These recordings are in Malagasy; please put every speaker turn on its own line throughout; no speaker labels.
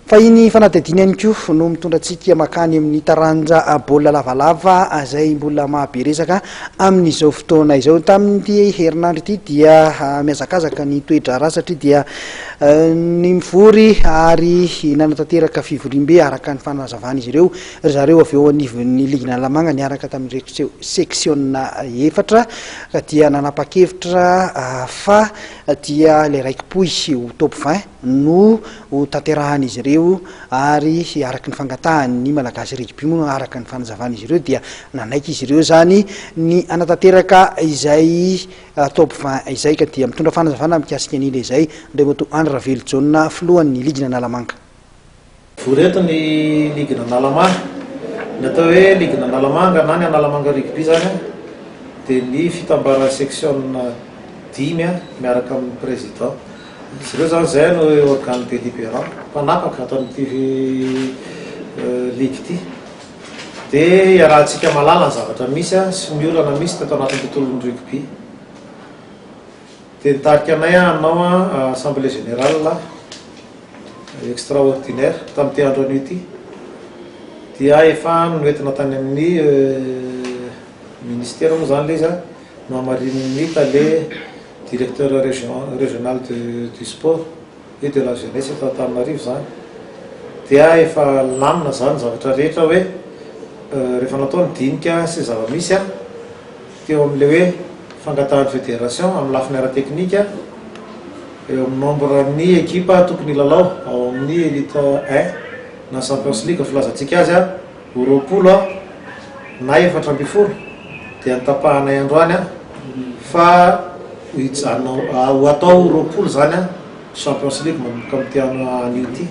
Fa iny fanadihadiana ihany koa no mitondrantsika makany amin'ny taranja baolina lavalava izay mbola mahaberesaka amin'izao fotoana izao. Tamin'ity herinandro ity dia mihazakazaka ny toetra ra satria dia ny mivory ary nanatanteraka fivorim-be araka ny fanazavana izy ireo zareo avy eo anivon'ny ligina lamanga niaraka tamin'ny seksiona efatra ka dia nanapa-kevitra fa dia le raikim-poy ho top 20 no ho tanterahan'izy ireo ary araka ny fangatahany malagasy rugby moa araka ny fanazavana izy ireo dia nanaiky izy ireo zany ny anatanteraka izay top 20 izay ka dia mitondra fanazavana mikasika an'ile izay Andriamato Andry Ravelojona filohan'ny ligina Analamanga.
Voreto ny ligina Analamanga natao hoe ligina Analamanga na ny Analamanga rugby zany dia ny fitambaran'ny section 10 miaraka amin'ny président izy ireo zany zay no organe délibérant mpanapaka ataon'ity ligue ity dia iarahantsika malala ny zavatra misy sy ny olana misy tato anatin'ny tontolon'ny rugby dia nitarika anay hanao assemblée générale extraordinaire tamin'ity andro anio ity dia efa noentina tany amin'ny ministère moa zany le izy no amarin'ny tale directeur régional du sport et de la jeunesse eto Antananarivo zany dia efa lamina zany zavatra rehetra hoe rehefa natao ny dinika sy zava-misy teo amin'le hoe fangatahan'ny fédération amin'ny lafiny ara-teknika eo amin'ny nombre ny ekipa tokony lalao ao amin'ny élite 1 na Champions League filazantsika azy ho 20 na 14 dia nitapahanay androany fa ho atao 20 zany Champions League manomboka amin'ny tiano anio ity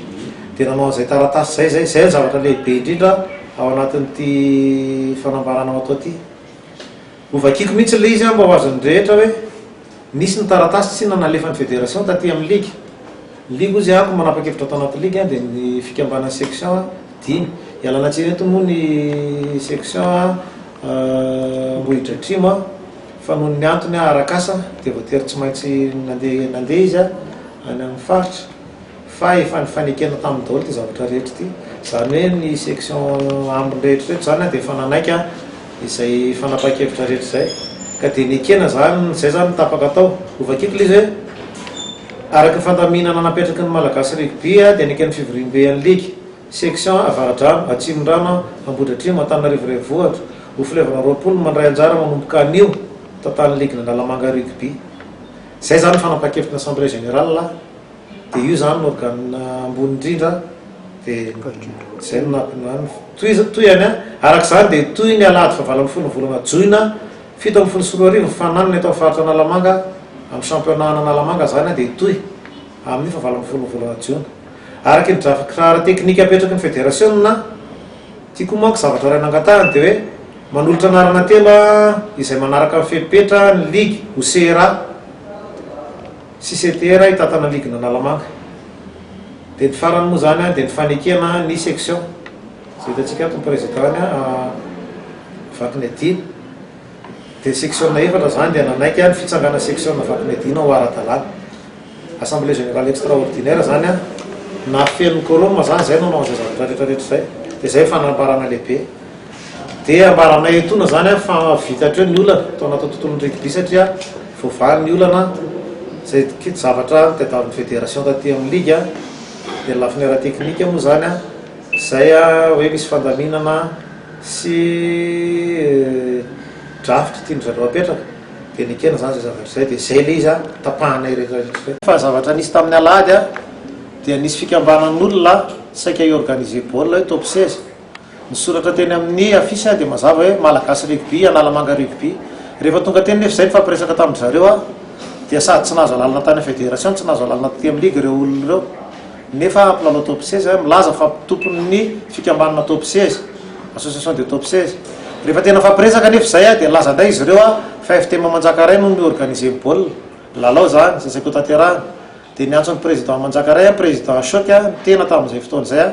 dia nanao an'izay taratasy zay zavatra lehibe indrindra ao anatin'ity fanambarana ao atao ity ovakiko mihitsy le izy mba ho azon'ny rehetra hoe nisy ny taratasy tsy nanalefa ny fédération taty amin'ny ligue izy ako manapa-kevitra atao anaty ligue dia ny fikambanan'ny section 10 ialana tsiny eto moa ny section Mbohitra Atrimo fa noho ny antony arakasa dia voatery tsy maintsy nandeha izy any amin'ny faritra fa efa nifanekena tamin'ny daholo ty zavatra rehetra ity zany hoe ny section ambiny rehetra zany dia efa nanaika izay fanapa-kevitra rehetra zay ka dia nekena zany zay zany tapaka atao ovakiko le izy hoe araka fandaminana napetraky ny malagasy rugby dia nekena fivorim-be an'ny ligue section Avaradrano Atsimondrano Ambodra Atrimo Antananarivo Renivohitra ho filevana 20 mandray anjara manomboka anio tantan'ny ligue Analamanga rugby zay zany fanapa-kevitra ny assemblée générale dia io zany ny organe ambony indrindra dia zay toy any araka zany dia toy ny alahady fa 20 volana joina 17 fananiny atao faritra Analamanga amin'ny championnat Analamanga zany dia toy amin'ny fa 20 volana jiona araka ny drafitra teknika apetraky ny fédération na tiako manko zavatra ray nangatahany dia hoe manolotra anarana telo izay manaraka fepetra ny ligue ho CRA sy CTR hitatana ligue Analamanga dia ny farany moa zany dia ny fanekena ny section zay hitantsika ato ny président vaky ny adina dia section efatra zany dia nanaiky ny fitsangana section vaky ny adina ho ara-dalàna assemblée générale extraordinaire zany na fen'ny koloma zany zay nanao an'izay zavatra rehetrarehetra zay dia zay fanambarana lehibe dia ambaranay etona zany fa vitatra ny olana tao anaty tontolon'ny rugby satria voavaly ny olana zay zavatra tadiavin'ny fédération taty amin'ny ligue dia lafiny ara-teknika moa zany zay hoe misy fandaminana sy draft tiany zareo apetraka dia nekena zany zay zavatra zay dia zay le izy tapahanay rehetrarehetra fa zavatra nisy tamin'ny alahady dia nisy fikambanan'olona saika organiser baolina hoe top 16 nisoratra teny amin'ny afisy dia mazava hoe malagasy rugby Analamanga rugby rehefa tonga teny nefa zay nifampiresaka tamin'ny zareo dia sady tsy nahazo alalina tany fédération tsy nahazo alalina taty amin'ny ligue ireo olona ireo nefa ampilalao top 16 milaza fa tompon'ny fikambanana top 16 association de top 16 rehefa tena fampiresaka nefa zay dia laza nday izy ireo fa FT Manjakaray no organiser ny baolina lalao zany zay ko tanterahana dia niantson'ny président Manjakaray président choc tena tamin'izay fotoana zay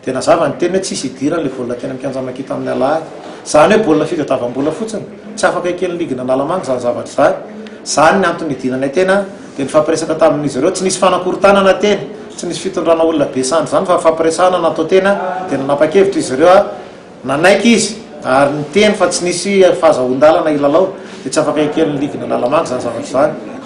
dia nazava ny teny hoe tsisy idirana le baolina tena mikanjamakita amin'ny alahady zany hoe baolina fitadiavam-bola fotsiny tsy afaka eken'ny ligue Analamanga zany zavatra zany zany ny antony idinanay tena dia nifampiresaka tamin'izy ireo tsy nisy fanakorontanana teny tsy nisy fitondrana olona be sandry zany fa fampiresana natao tena de nanapa-kevitra izy ireo nanaiky izy ary ny teny fa tsy nisy fahazahoan-dalana ilalao de tsy afaka kely ligina lalamanga zany zavatra zany